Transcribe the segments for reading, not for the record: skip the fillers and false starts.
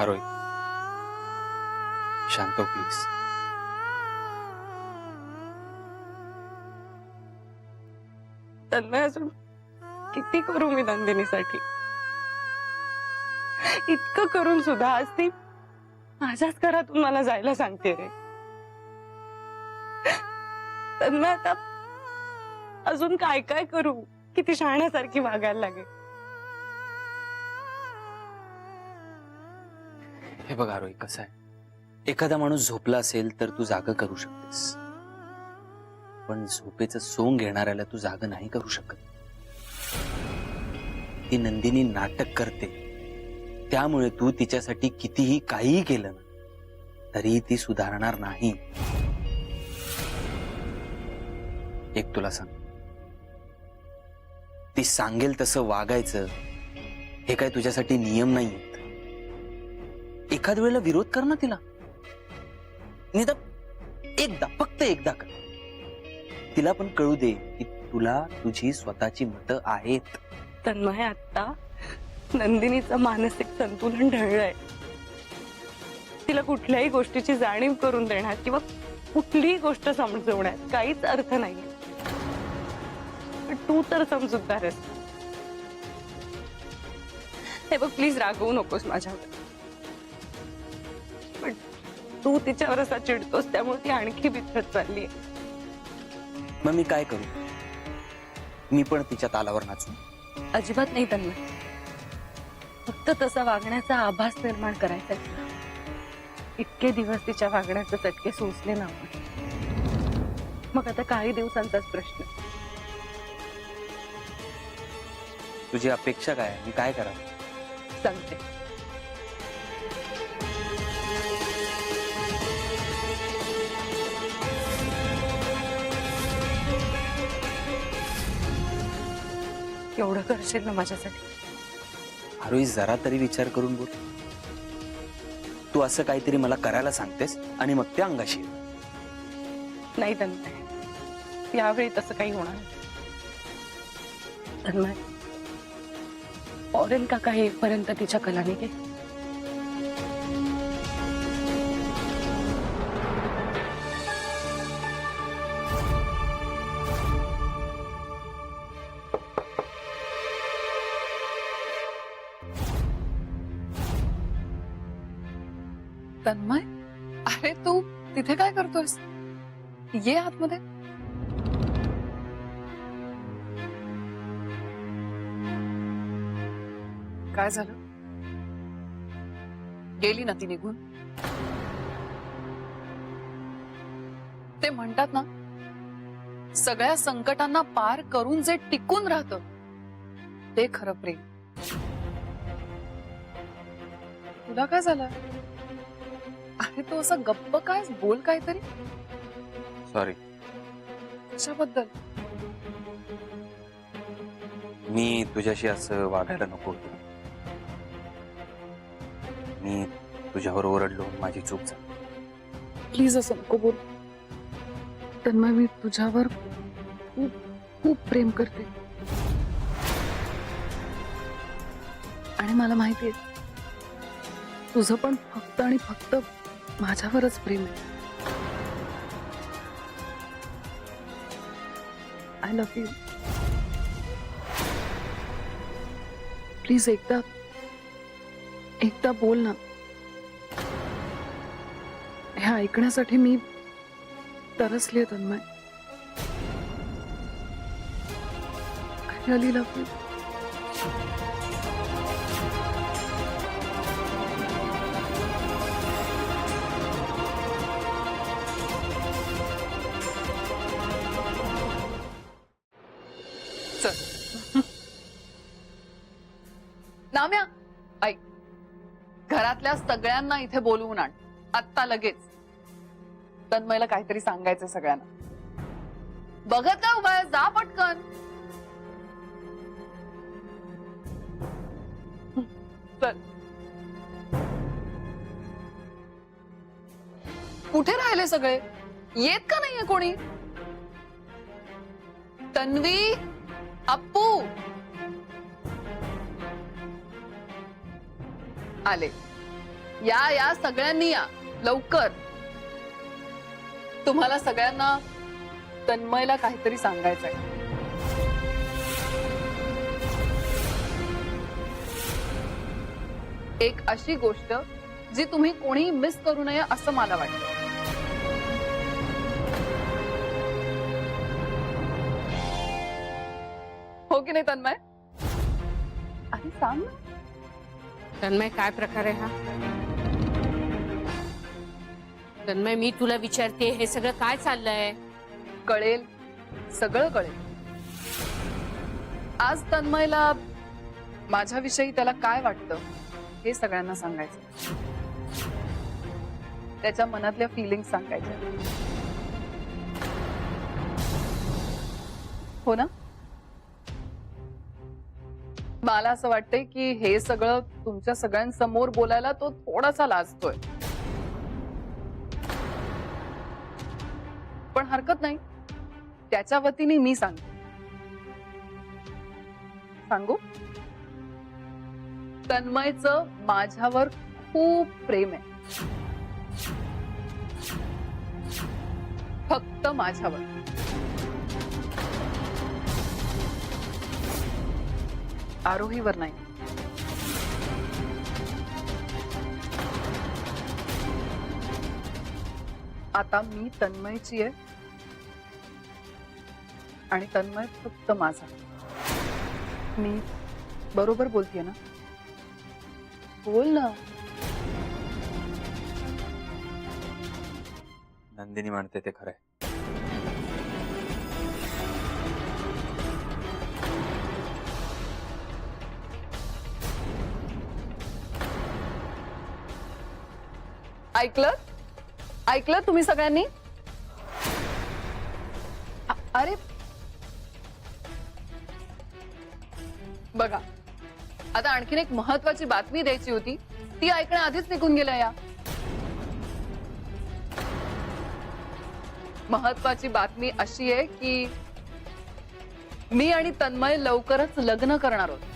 आरोही, शांत हो प्लीज. तन्मय, अजून किती करू मी नंदिनीसाठी? इतकं करून सुद्धा आज ती माझ्याच घरातून मला जायला सांगते रे. तन्मय, आता अजून काय काय करू? किती शहाण्यासारखी वागायला लागेल. हे बघ आरोही, कसं आहे, एखादा माणूस झोपला असेल तर तू जाग करू शकतेस, पण झोपेचं सोंग घेणाऱ्याला तू जाग नाही करू शकत. ती नंदिनी नाटक करते, त्यामुळे तू तिच्यासाठी कितीही काहीही केलं ना तरी ती सुधारणार नाही. एक तुला सांग, ती सांगेल तसं वागायचं हे काय तुझ्यासाठी नियम नाहीयेत. एखाद वेळेला विरोध कर ना तिला, एकदा, फक्त एकदा कर. तिला पण कळू दे की तुला तुझी स्वतःची मतं आहेत. तन्मय, आता नंदिनीचं मानसिक संतुलन ढळलंय. तिला कुठल्याही गोष्टीची जाणीव करून देण्यात किंवा कुठलीही गोष्ट समजवण्यात काहीच अर्थ नाहीये. पण तू तर समजूतदार आहेस. हे बघ, प्लीज रागवू नकोस माझ्यावर. पण तू तिच्यावर असा चिडतोस त्यामुळे ती आणखी बिथरत चालली आहे. मग मी काय करू? मी पण तिच्या तालावर नाचू? अजिबात नाही तन्मय. फक्त तसा वागण्याचा आभास निर्माण करायचा. इतके दिवस तिच्या वागण्याचे चटके सोसले ना आपण, मग आता काही दिवसांचाच प्रश्न. तुझी अपेक्षा काय? मी काय करावं? सांगते. एवढं करशील ना माझ्यासाठी? आरोही, जरा तरी विचार करून बोल. तू असं काहीतरी मला करायला सांगतेस आणि मग त्या अंगाशी. नाही तन्मय, यावेळी तसं काही होणार नाही. तन्मय, फॉरेन काका येईपर्यंत तिच्या कलाने घे. तन्मय, अरे तू तिथे काय करतोयस? ये आतमध्ये. काय झालं? गेली ना ती निघून? ते म्हणतात ना, सगळ्या संकटांना पार करून जे टिकून राहतं ते खरं प्रेम. तुला काय झालं? अरे तू असं गप्प काय? बोल काहीतरी. सॉरी. कशाबद्दल? मी तुझ्याशी असं वागायला नको होतं. मी तुझ्यावर ओरडलो, माझी चूक झाली. प्लीज असं नको बोल. तन्मय, मी तुझ्यावर खूप खूप प्रेम करते आणि मला माहितीये तुझं पण फक्त आणि फक्त माझ्यावरच प्रेम आहे. I love you. प्लीज एकदा बोल ना. हे ऐकण्यासाठी मी तरसले Tanmay. I really love you. नाम्या, ऐक, घरातल्या सगळ्यांना इथे बोलवून आण आत्ता लगेच. तन्मयला काहीतरी सांगायचं सगळ्यांना. बघत ना उभा, जा पटकन. चल. कुठे राहिले सगळे? येत का नाहीये कोणी? तन्वी, अप्पू आले. या या सगळ्यांनी या लवकर. तुम्हाला सगळ्यांना तन्मयला काहीतरी सांगायचंय. एक अशी गोष्ट जी तुम्ही कोणी मिस करू नये असं मला वाटतं. हो की नाही तन्मय? अरे सांग ना. तन्मय काय प्रकार आहे हा? तन्मय मी तुला विचारते हे सगळं काय चाललंय? कळेल, सगळं कळेल. आज तन्मयला माझ्याविषयी त्याला काय वाटतं हे सगळ्यांना सांगायचं. त्याच्या मनातल्या फिलिंग्स सांगायच्या. हो ना? मला असं वाटतंय की हे सगळं तुमच्या सगळ्यांसमोर बोलायला तो थोडासा लाजतोय. पण हरकत नाही, त्याच्या वतीने मी सांगते. सांगू? तन्मयचं माझ्यावर खूप प्रेम आहे. फक्त माझ्यावर. आरोहीवर नाही. आता मी तन्मयची आहे आणि तन्मय फक्त माझा. मी बरोबर बोलतेय ना? बोल ना. नंदिनी म्हणते ते खरंय. ऐकलं? ऐकलं तुम्ही सगळ्यांनी? अरे बघा, आता आणखीन एक महत्वाची बातमी द्यायची होती, ती ऐकण्याआधीच निघून गेल्या या. महत्वाची बातमी अशी आहे की मी आणि तन्मय लवकरच लग्न करणार आहोत.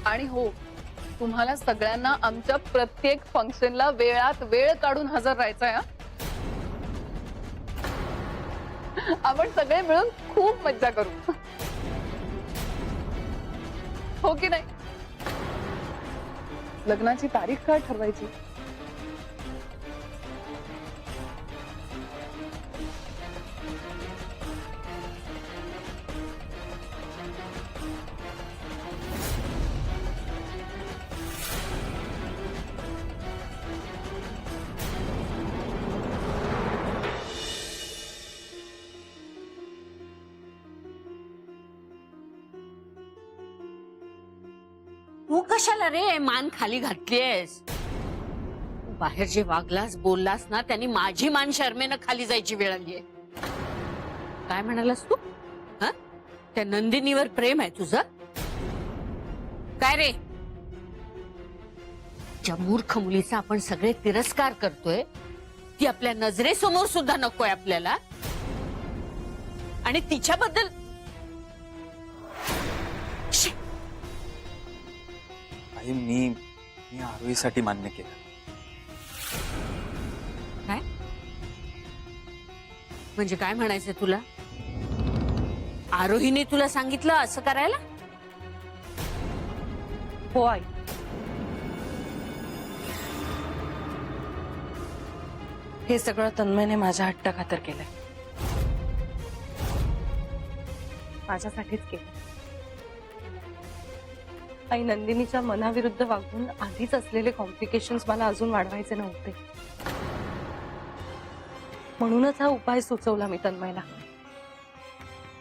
आणि हो, तुम्हाला सगळ्यांना आमच्या प्रत्येक फंक्शनला वेळात वेळ काढून हजर राहायचंय. आपण सगळे मिळून खूप मज्जा करू. हो की नाही? लग्नाची तारीख काय ठरवायची? तू कशाला रे मान खाली घातलीयस? बाहेर जे वागलास बोललास ना त्यांनी माझी मान शर्मेनं खाली जायची वेळ आलीये. काय म्हणालास तू? हा? त्या नंदिनीवर प्रेम आहे तुझं? काय रे? ज्या मूर्ख मुलीचा आपण सगळे तिरस्कार करतोय ती आपल्या नजरेसमोर सुद्धा नकोय आपल्याला. आणि तिच्याबद्दल आई, मी आरोहीसाठी मान्य केलं. काय म्हणजे काय म्हणायचंय तुला? आरोहीने तुला सांगितलं असं करायला? हो आई. हे सगळं तन्मयने माझ्या हट्टाखातर केलंय. माझ्यासाठीच केलं. आई, नंदिनीच्या मनाविरुद्ध वागून आधीच असलेले कॉम्प्लिकेशन्स मला अजून वाढवायचे नव्हते. म्हणूनच हा उपाय सुचवला मी तन्मयला.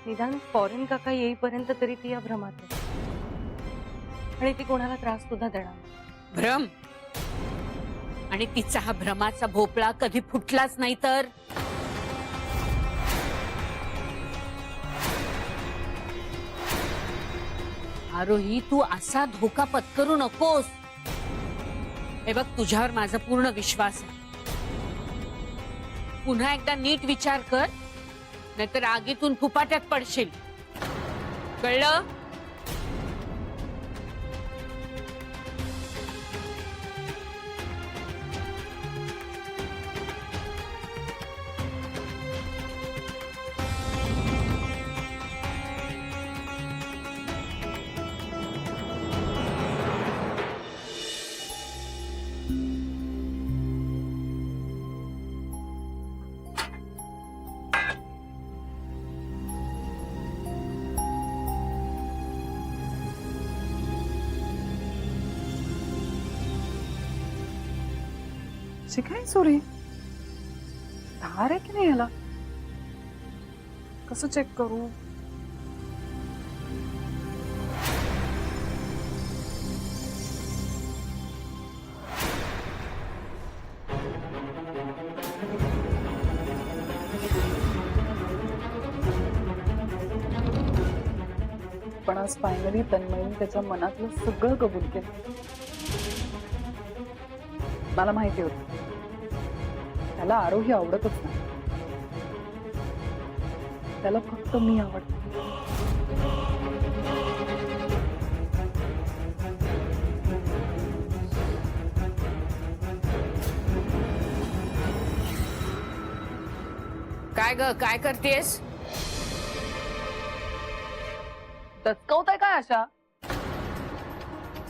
निदान फॉरेन काका येईपर्यंत तरी ती या भ्रमात आहे आणि ती कोणाला त्रास सुद्धा देणार नाही. भ्रम? आणि तिचा हा भ्रमाचा भोपळा कधी फुटलाच नाही तर? आरोही, तू असा धोका पत्करू नकोस. हे बघ, तुझ्यावर माझा पूर्ण विश्वास आहे. पुन्हा एकदा नीट विचार कर, नाहीतर आगीतून फुपाट्यात पडशील. कळलं? काय सुरी धार आहे की नाही याला? कसं चेक करू? पण आज फायनली तन्मयीने त्याच्या मनातलं सगळं कबूल केलं. मला माहिती होतं त्याला आरोही आवडतच नाही. त्याला फक्त मी आवडते. काय ग, काय करतेस? दचकवताय काय अशा?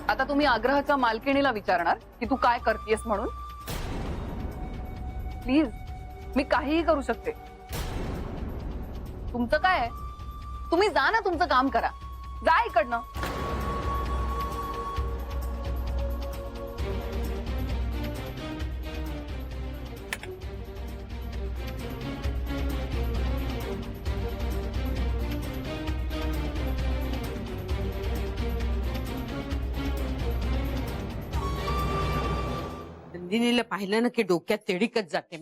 आता तुम्ही आग्रहाच्या मालकिणीला विचारणार की तू काय करतेस म्हणून? प्लीज, मी काहीही करू शकते. तुमचं काय आहे? तुम्ही जा ना, तुमचं काम करा. जा इकडनं. नंदिनीला पाहिलं ना की डोक्यात तेडीकच जाते.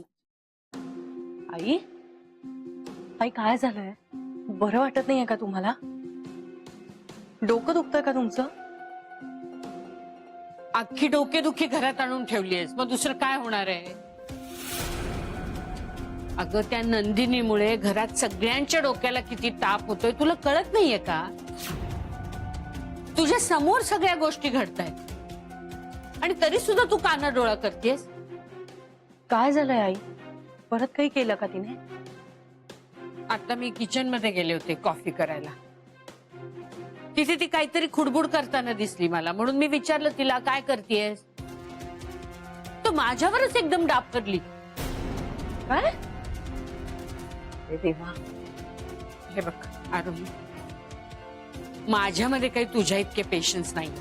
आई, आई काय झालंय? बरं वाटत नाहीये का तुम्हाला? डोकं दुखतंय का तुमचं? अख्खी डोकेदुखी घरात आणून ठेवलीयस, मग दुसरं काय होणार आहे? अगं, त्या नंदिनीमुळे घरात सगळ्यांच्या डोक्याला किती ताप होतोय तुला कळत नाहीये का? तुझ्या समोर सगळ्या गोष्टी घडतायत आणि तरी सुद्धा तू कानाडोळा करतेस. काय झालंय आई? परत काही केलं का तिने? आता मी किचन मध्ये गेले होते कॉफी करायला. तिथे ती काहीतरी खुडबुड करताना दिसली मला, म्हणून मी विचारलं तिला काय करतेस. तो माझ्यावरच एकदम डाब करली. काय? अरे देवा. हे बघ आरोही, माझ्यामध्ये काही तुझ्या इतके पेशन्स नाही.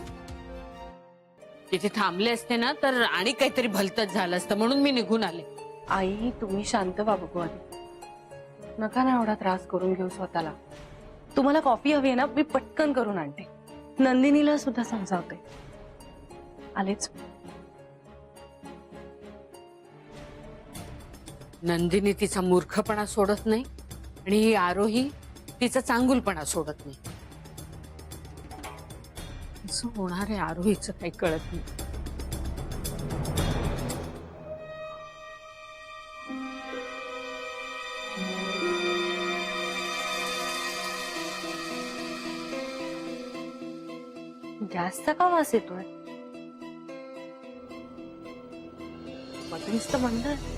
तिथे थांबले असते ना तर आणि काहीतरी भलतच झालं असतं, म्हणून मी निघून आले. आई, तुम्ही शांत व्हा बघू आधी. नका ना एवढा त्रास करून घेऊ स्वतःला. तुम्हाला कॉफी हवी आहे ना? मी पटकन करून आणते. नंदिनीला सुद्धा समजावते. आलेच. नंदिनी तिचा मूर्खपणा सोडत नाही आणि ही आरोही तिचा चांगुलपणा सोडत नाही. असं होणार आहे आरोहीचं काही कळत नाही. गॅसचा का वास येतोय? मटणीच तर बंद आहे.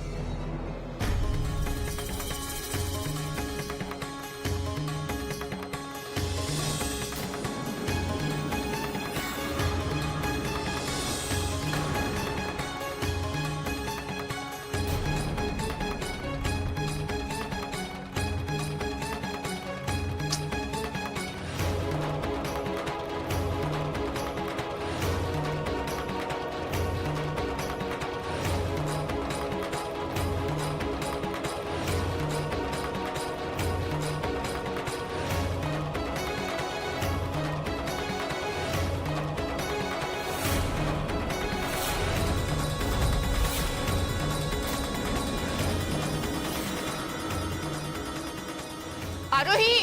आरोही,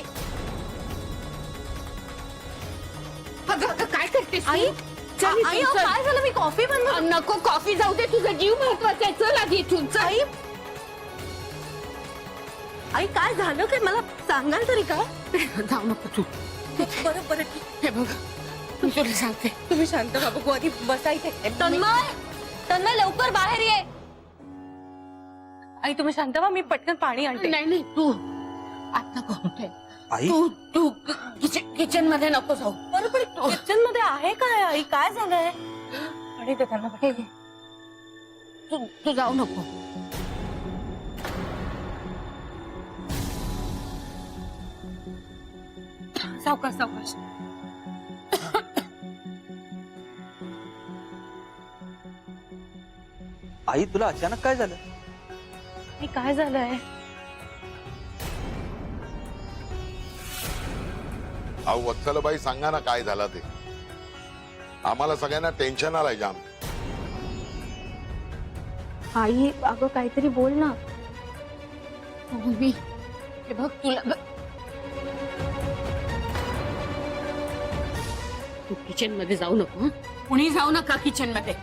हा अगं काय करतेस तू? आई, चल इथून, आई, अहो, चल. काय झालं? मी कॉफी बनवत. नको कॉफी जाऊ दे, तुझा जीव महत्वाचा आहे. चल आधी इथून चल. आई, आई काय झालं काय? मला सांगाल तरी का? जाऊ नको तू. बरं बरं ठीक. हे बघ मी तुला सांगते. तुम्ही शांत व्हा बघू आधी, बसा इथे. तन्मय लवकर बाहेर ये. आई तुम्ही शांत व्हा, मी पटकन पाणी आणते. नाही तू आत नको होते. आई तू किचन मध्ये नको जाऊ. बरोबर किचन मध्ये आहे काय? आई काय झालंय? आणि ते त्यांना हे घे. तू जाऊ नको. सावकाश सावकाश. आई तुला अचानक काय झालं? आई काय झालंय? अहो वत्सलबाई सांगा ना काय झालं ते. आम्हाला सगळ्यांना टेन्शन आलंय जाम. आई अगं काहीतरी बोल ना. मी हे बघ तुला तू किचन मध्ये जाऊ नको. हं? कुणी जाऊ नका किचन मध्ये.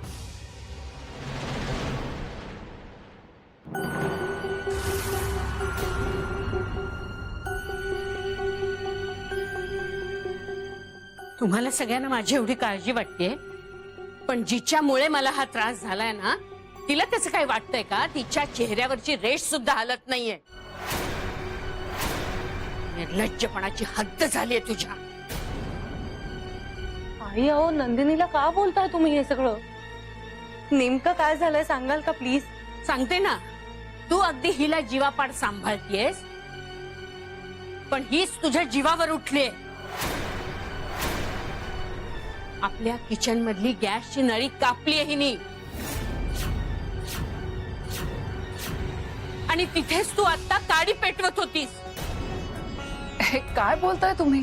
तुम्हाला सगळ्यांना माझी एवढी काळजी वाटते, पण जिच्यामुळे मला हा त्रास झालाय ना, तिला त्याचं काय वाटतंय का? तिच्या चेहऱ्यावरची रेष सुद्धा हलत नाहीये. निर्लज्जपणाची हद्द झालीये तुझ्या. आई अहो नंदिनीला का बोलताय तुम्ही हे सगळं? नेमकं काय झालंय सांगाल का प्लीज? सांगते ना, तू अगदी हिला जीवापाड सांभाळतीयस, पण हीच तुझ्या जीवावर उठलीये. आपल्या किचन मधली गॅसची नळी कापली आहे हिने, आणि तिथेच तू आता काडी पेटवत होतीस. हे काय बोलताय तुम्ही?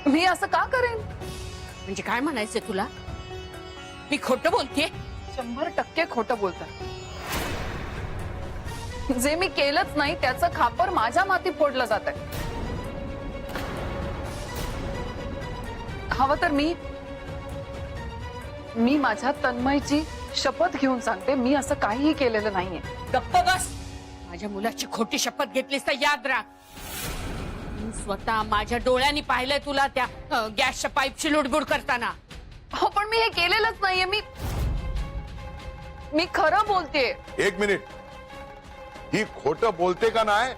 मी असं का करेन? म्हणजे काय म्हणायचंय तुला? मी खोटं बोलतेय? 100% खोटं बोलताय. जे मी केलंच नाही त्याचं खापर माझ्या मातीत फोडलं जात आहे. हवं तर मी माझ्या तन्मयची शपथ घेऊन सांगते, मी असं काहीही केलेलं नाहीये. गप्प बस. माझ्या मुलाची खोटी शपथ घेतलीस तर याद राख, मी स्वतः माझ्या डोळ्यांनी पाहिलंय तुला त्या गॅसच्या पाईपची लुडबुड करताना. हो पण मी हे केलेलंच नाहीये. मी खरं बोलतेय. एक मिनिट, ही खोटं बोलते का नाही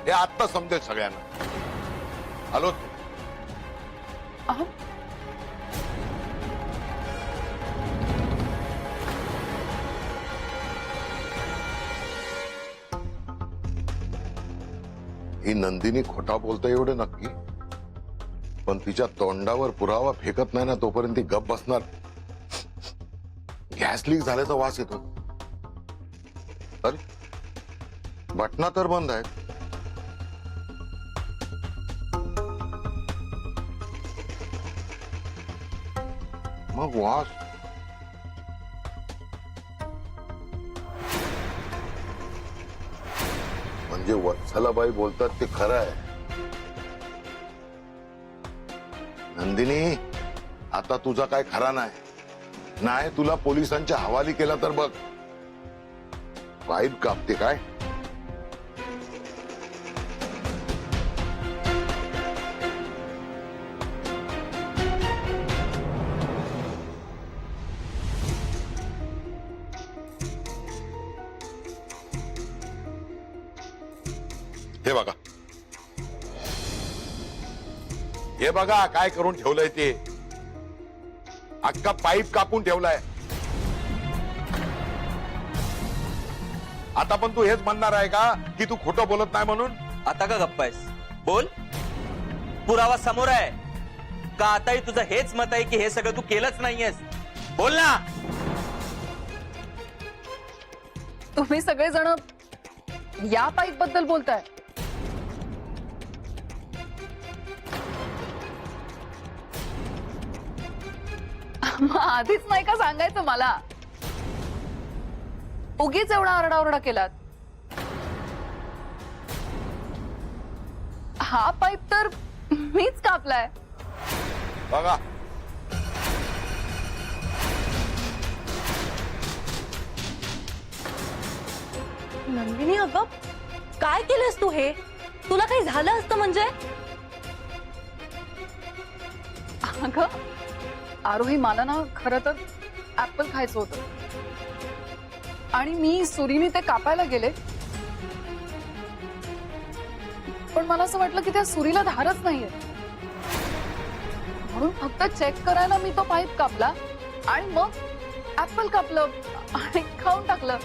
हे आता समजेल सगळ्यांना. हॅलो अहो, ही नंदिनी खोटा बोलते एवढं नक्की, पण तिच्या तोंडावर पुरावा फेकत नाही ना तोपर्यंत ती गप बसणार. गॅस लीक झाल्याचा वास येतो. अरे बटना तर बंद आहेत. मग वास म्हणजे वत्सलाबाई बोलतात ते खरं आहे. नंदिनी आता तुझा काय खरा नाही, तुला पोलिसांच्या हवाली केला तर बघ. पाईप कापते काय? हे बघा काय करून ठेवलंय ते. अख्खा पाईप कापून ठेवलाय. आता पण तू हेच म्हणणार आहे का की तू खोटं बोलत नाही म्हणून? आता का गप्प आहेस? बोल. पुरावा समोर आहे का? आताही तुझं हेच मत आहे की हे सगळं तू केलंच नाहीयेस? बोल ना. तुम्ही सगळेजण या पाईप बद्दल बोलताय. मग आधीच नाही का सांगायचं मला? उगीच एवढा आरडाओरडा केलात. हा पाईप तर मीच कापलाय. बघा. नंदिनी अगं काय केलंस तू हे? तुला काही झालं असतं म्हणजे? अगं आरोही मला ना खरं तर ऍपल खायचं होतं आणि मी सुरीने ते कापायला गेले, पण मला असं वाटलं की त्या सुरीला धारच नाहीये, म्हणून फक्त चेक करायला मी तो पाईप कापला आणि मग ऍपल कापलं आणि खाऊन टाकलं.